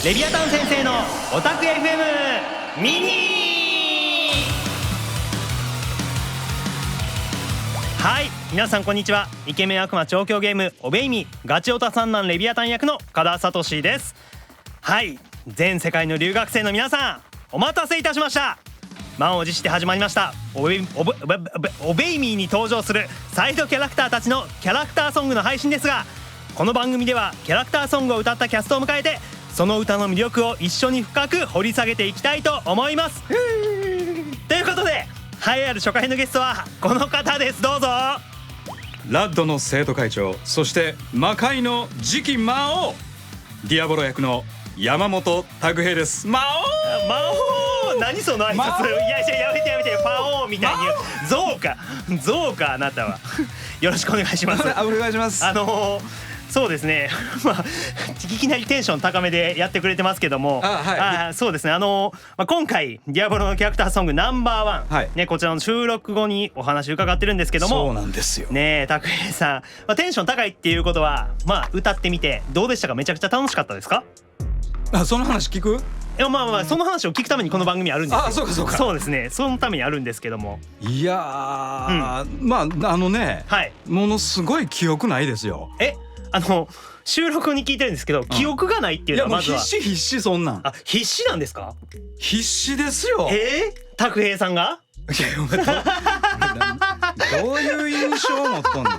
レビアタン先生のオタク FM ミニ。はい、皆さんこんにちは。イケメン悪魔調教ゲームオベイミガチオタ三男レビアタン役の加田聡です。はい、全世界の留学生の皆さんお待たせいたしました。満を持して始まりましたオベイミーに登場するサイドキャラクターたちのキャラクターソングの配信ですが、この番組ではキャラクターソングを歌ったキャストを迎えてその歌の魅力を一緒に深く掘り下げていきたいと思います。ということで栄えある初回のゲストはこの方です。どうぞ。ラッドの生徒会長、そして魔界の次期魔王ディアボロ役の山本拓平です。魔王、何その挨拶。いややめてパオーみたいにゾウかあなたはよろしくお願いします。お願いします。そうですねいきなりテンション高めでやってくれてますけども、そうですね、今回ディアボロのキャラクターソングナンバーワン、はいね、こちらの収録後にお話伺ってるんですけども、そうなんですよね。拓平さん、テンション高いっていうことは歌ってみてどうでしたか？めちゃくちゃ楽しかったですか？その話聞く？その話を聞くためにこの番組あるんですよ。そうか。そうですね、そのためにあるんですけども。いやー、はい、ものすごい記憶ないですよ。収録に聞いてるんですけど、記憶がないっていうのはまずは。いやもう必死そんなん。必死なんですか？必死ですよ。拓平さんがどういう印象を持っとんねん。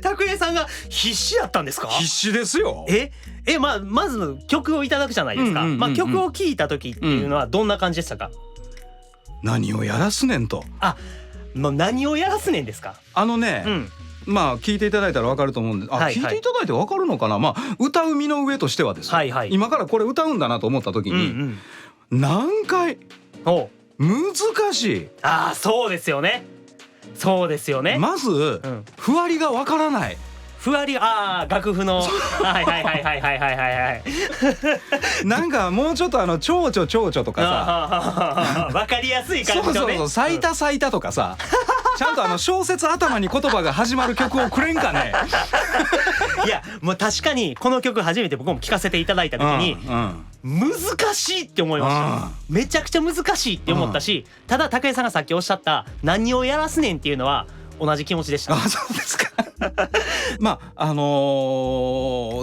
拓平さんが必死だったんですか？必死ですよ。まず曲をいただくじゃないですか。曲を聴いた時っていうのはどんな感じでしたか？何をやらすねんと。何をやらすねんですか？聞いていただいたら分かると思うんで、聞いていただいて分かるのかな。歌う身の上としてはですよ、今からこれ歌うんだなと思った時に、何回難しい。そうですよね。まず、ふわりが分からない。ふわり、楽譜のなんかもうちょっと蝶々とかさ分かりやすい感じのね。そう咲いたとかさちゃんと小説頭に言葉が始まる曲をくれんかね。いやもう確かにこの曲初めて僕も聴かせていただいた時に難しいって思いました。めちゃくちゃ難しいって思ったし、ただ拓平さんがさっきおっしゃった何をやらすねんっていうのは同じ気持ちでした。そうですか。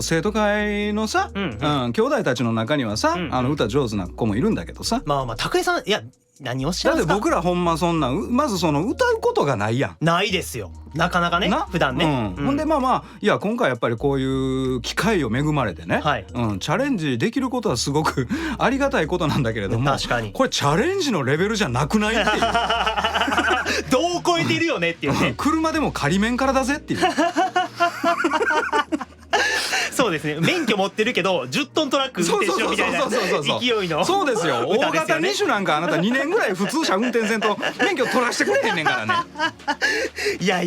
生徒会のさ、兄弟たちの中にはさ、歌上手な子もいるんだけどさ、拓平さん、いや何をしらんすか？だって僕らほんまそんなまずその歌うことがないやん。ないですよ、なかなかね、普段ね。ほんでいや今回やっぱりこういう機会を恵まれてね、チャレンジできることはすごくありがたいことなんだけれども、確かにこれチャレンジのレベルじゃなくないっていうどう超えてるよねっていうね。車でも仮免からだぜっていうそうですね、免許持ってるけど10トントラック運転しようみたいな勢いの。そうですよ、大型2種なんかあなた2年ぐらい普通車運転せんと免許取らしてくれへんねんからね。いや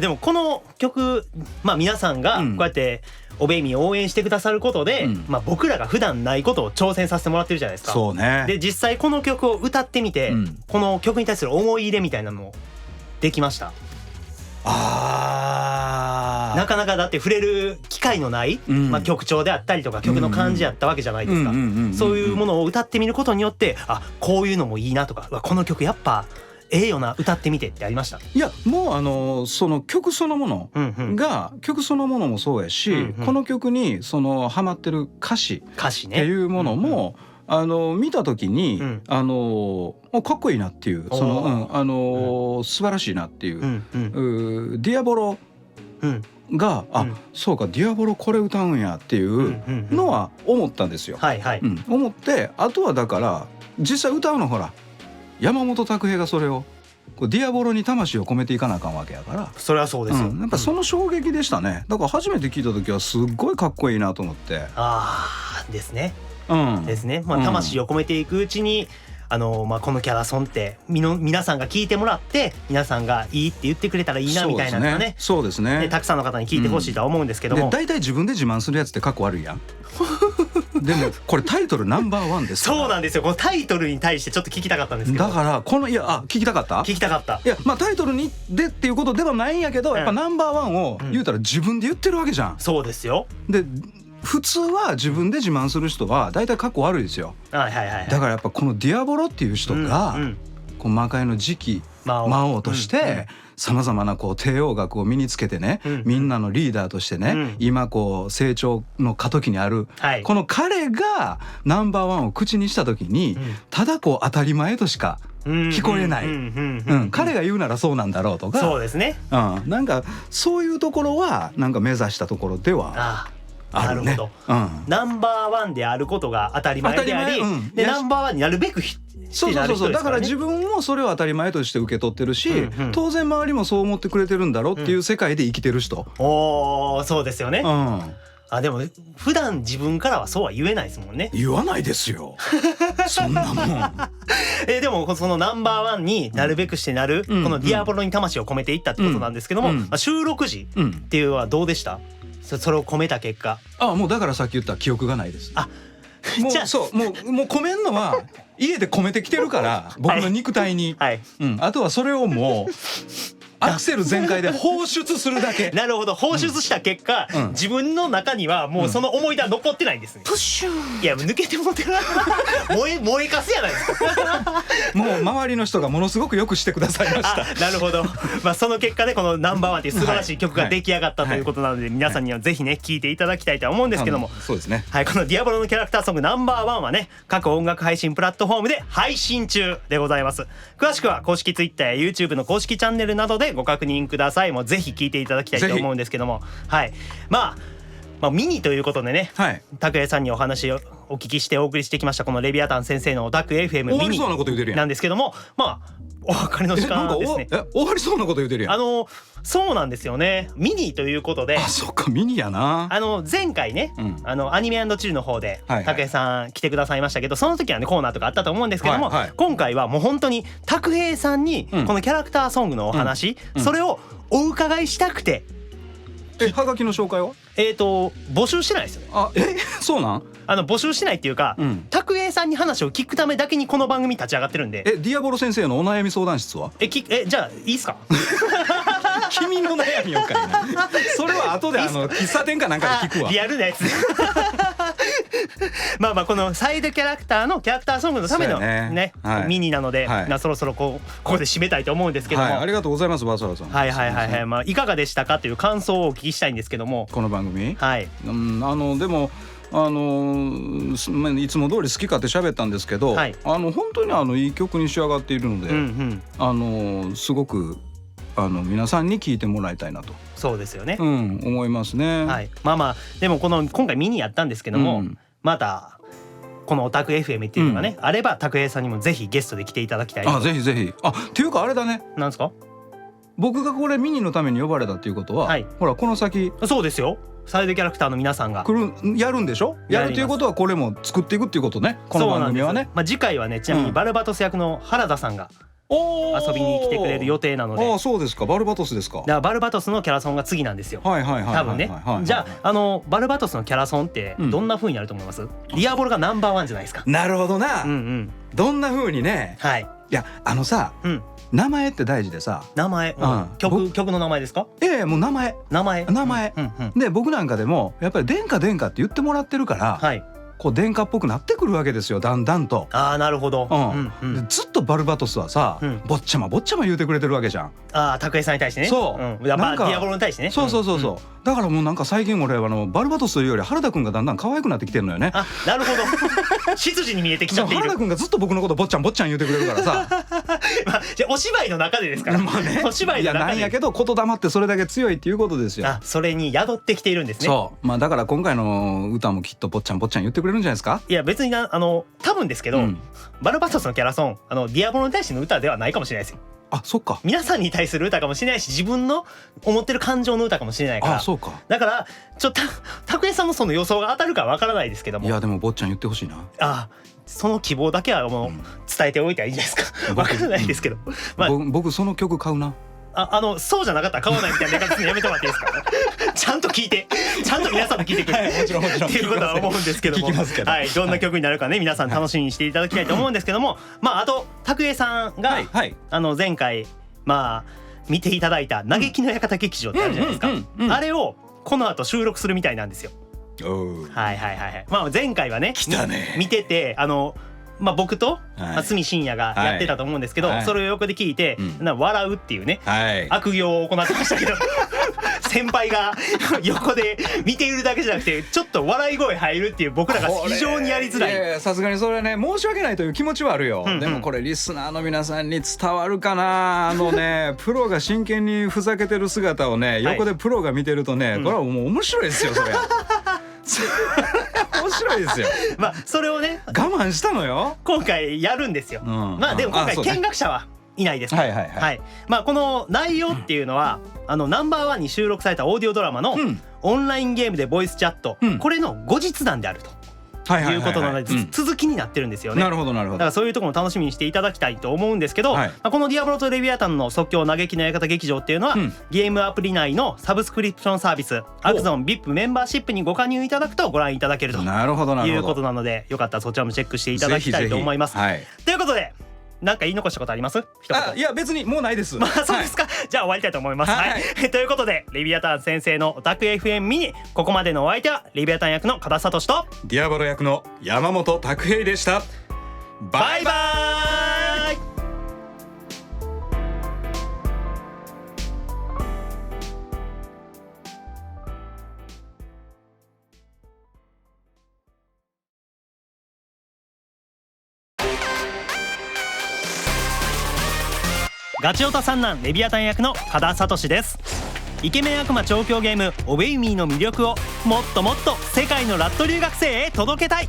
でもこの曲、皆さんがこうやってオベイミーを応援してくださることで、僕らが普段ないことを挑戦させてもらってるじゃないですか。そうね。で実際この曲を歌ってみて、この曲に対する思い入れみたいなのもできました？なかなかだって触れる機会のない、曲調であったりとか曲の感じやったわけじゃないですか。そういうものを歌ってみることによって、こういうのもいいなとか、この曲やっぱよな、歌ってみてってありました？いやもうその曲そのものが、曲そのものもそうやし、この曲にそのハマってる歌詞っていうものも、見た時に、かっこいいなっていう、その、素晴らしいなっていう、ディアボロが、そうかディアボロこれ歌うんやっていうのは思ったんですよ。思って、あとはだから実際歌うのほら山本拓平がそれをディアボロに魂を込めていかなあかんわけやから、それはそうですよ。やっぱその衝撃でしたね。だから初めて聞いた時はすっごいかっこいいなと思って。ですね。魂を込めていくうちにこのキャラソンって皆さんが聞いてもらって、皆さんがいいって言ってくれたらいいなみたいなのがね、そうですね、たくさんの方に聞いてほしいとは思うんですけども、大体自分で自慢するやつってかっこ悪いやん。でもこれタイトルナンバーワンですから。そうなんですよ。このタイトルに対してちょっと聞きたかったんですけど。だから聞きたかった？聞きたかった。いやタイトルにでっていうことではないんやけど、やっぱナンバーワンを言うたら自分で言ってるわけじゃん。そうですよ。で普通は自分で自慢する人はだいたいかっこ悪いですよ。だからやっぱこのディアボロっていう人が、この魔界の次期魔王としてさまざまなこう帝王学を身につけてね、みんなのリーダーとしてね、今こう成長の過渡期にある、この彼がナンバーワンを口にした時に、ただこう当たり前としか聞こえない、彼が言うならそうなんだろうとか、そうですね、なんかそういうところはなんか目指したところではあるね。なるほど、ナンバーワンであることが当たり前であり、でナンバーワンになるべくそうだから自分もそれを当たり前として受け取ってるし、当然周りもそう思ってくれてるんだろうっていう世界で生きてる人。そうですよね。でも普段自分からはそうは言えないですもんね。言わないですよそんなもんでもそのナンバーワンになるべくしてなる、このディアボロに魂を込めていったってことなんですけども、収録時っていうのはどうでした？それを込めた結果。もうだからさっき言った記憶がないです。もうそうもう込めんのは家で込めてきてるから僕の肉体に、あとはそれをもうアクセル全開で放出するだけ。なるほど、放出した結果、自分の中にはもうその思い出は残ってないんですね。プッシュー。いや抜けてもってる燃えかすやないですかもう周りの人がものすごくよくしてくださいました。なるほど、その結果でこのナンバーワンっていう素晴らしい曲が出来上がったということなので、皆さんにはぜひね聴いていただきたいと思うんですけども、そうですね、このディアボロのキャラクターソングナンバーワンはね、各音楽配信プラットフォームで配信中でございます。詳しくは公式 Twitter や YouTube の公式チャンネルなどでご確認ください。もうぜひ聴いていただきたいと思うんですけども、ミニということでね、拓也さんにお話をお聞きしてお送りしてきましたこのレビアタン先生のオタク FM ミニなんですけども、お別れの時間ですね。終わりそうなこと言うてるやん。そうなんですよね、ミニということで。そっか、ミニやな。前回ね、アニメ&チルの方で拓也さん来てくださいましたけど、その時はねコーナーとかあったと思うんですけども、今回はもう本当に拓平さんにこのキャラクターソングのお話、それをお伺いしたくて。はがきの紹介は募集してないですよね。そうなん？募集しないっていうか、拓平さんに話を聞くためだけにこの番組立ち上がってるんで。ディアボロ先生のお悩み相談室はじゃあいいっすか君の悩みをかいなそれは後で喫茶店かなんかで聞くわ。リアルなやつこのサイドキャラクターのキャラクターソングのためのねミニなので、そろそろここで締めたいと思うんですけども、ありがとうございます。バーサラさん、いかがでしたかという感想をお聞きしたいんですけども、この番組。でもいつも通り好き勝手喋ったんですけど、本当にいい曲に仕上がっているので、すごく皆さんに聞いてもらいたいなと。そうですよね、思いますね。でも今回ミニやったんですけども、またこのオタク FM っていうのがね、あれば拓平さんにもぜひゲストで来ていただきたい。ぜひぜひ。っていうかあれだね。なんですか？僕がこれミニのために呼ばれたっていうことは、ほらこの先。そうですよ、サイドキャラクターの皆さんがやるんでしょ。やるということはこれも作っていくっていうことね、この番組はね。次回はね、ちなみにバルバトス役の原田さんが遊びに来てくれる予定なので。そうですか。バルバトスですか。だからバルバトスのキャラソンが次なんですよ、多分ね。じゃあバルバトスのキャラソンってどんな風になると思います？ディアボロがナンバーワンじゃないですか。なるほどな。どんな風にね。いやさ、名前って大事でさ。名前、曲の名前ですか？もう名前で、僕なんかでもやっぱり殿下殿下って言ってもらってるから、こう殿下っぽくなってくるわけですよ、だんだんと。なるほど。ずっとバルバトスはさ、ぼっちゃまぼっちゃま言うてくれてるわけじゃん。拓平さんに対してね。そう、ディアボロに対してね。そうだからもうなんか最近俺はバルバトスというより原田くんがだんだん可愛くなってきてるのよね。なるほど執事に見えてきちゃっている。原田くんがずっと僕のことぼっちゃんぼっちゃん言うてくれるからさじゃあお芝居の中でですからお芝居の中で。なんやけど言霊ってそれだけ強いっていうことですよ。それに宿ってきているんですね。そうだから今回の歌もきっとぼっちゃんぼっちゃん言ってくれるんじゃないですか。いや別に多分ですけど、バルバトスのキャラソンディアボロに対しての歌ではないかもしれないですよ。そっか。皆さんに対する歌かもしれないし、自分の思ってる感情の歌かもしれないから。そうか。だから拓也さんのその予想が当たるかわからないですけども。いやでもぼっちゃん言ってほしいな。その希望だけはもう伝えておいたらいいんじゃないですか。わからないですけど、僕その曲買うな。そうじゃなかったら買わないみたいな言い方やめてもらっていいですかちゃんと聞いて、ちゃんと皆さんと聞いてくれもちろんっていうことは思うんですけども、どんな曲になるかね、皆さん楽しみにしていただきたいと思うんですけども、あと拓也さんが前回見ていただいた嘆きの館劇場ってあるじゃないですか。あれをこの後収録するみたいなんですよ。はいはいはい。まあ前回はね来たね見てて僕と角信也がやってたと思うんですけど、それを横で聞いて笑うっていうね悪行を行ってましたけど先輩が横で見ているだけじゃなくてちょっと笑い声入るっていう僕らが非常にやりづらい。さすがにそれはね申し訳ないという気持ちはあるよ。でもこれリスナーの皆さんに伝わるかな。プロが真剣にふざけてる姿をね横でプロが見てるとねこれはもう面白いですよそれ。面白いですよ。それをね我慢したのよ今回やるんですよ。でも今回見学者はいないです。この内容っていうのはナンバーワンに収録されたオーディオドラマのオンラインゲームでボイスチャット、これの後日談であるということなので続きになってるんですよね。なるほどなるほど。だからそういうところも楽しみにしていただきたいと思うんですけど、このディアブロとレビアタンの即興嘆きの館劇場っていうのは、ゲームアプリ内のサブスクリプションサービスアクゾン VIP メンバーシップにご加入いただくとご覧いただけるということなので、よかったらそちらもチェックしていただきたいと思います。ということでなんか言い残したことあります？いや別にもうないです。そうですか。じゃあ終わりたいと思います。ということでレビアタン先生のオタク FM ミニ、ここまでのお相手はレビアタン役の加田聡とディアボロ役の山本拓平でした。バイバーイ。ガチオタ三男レビアタン役の加田聡です。イケメン悪魔調教ゲームオベイミーの魅力をもっともっと世界のラット留学生へ届けたい、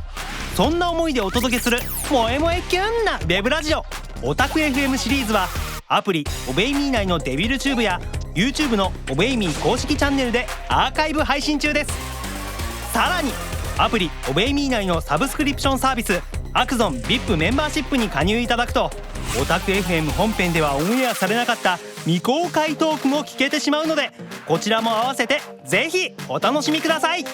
そんな思いでお届けする萌え萌えキュンなウェブラジオオタク FM シリーズはアプリオベイミー内のデビルチューブや YouTube のオベイミー公式チャンネルでアーカイブ配信中です。さらにアプリオベイミー内のサブスクリプションサービスアクゾン VIP メンバーシップに加入いただくとオタク FM 本編ではオンエアされなかった未公開トークも聞けてしまうので、こちらも合わせてぜひお楽しみください。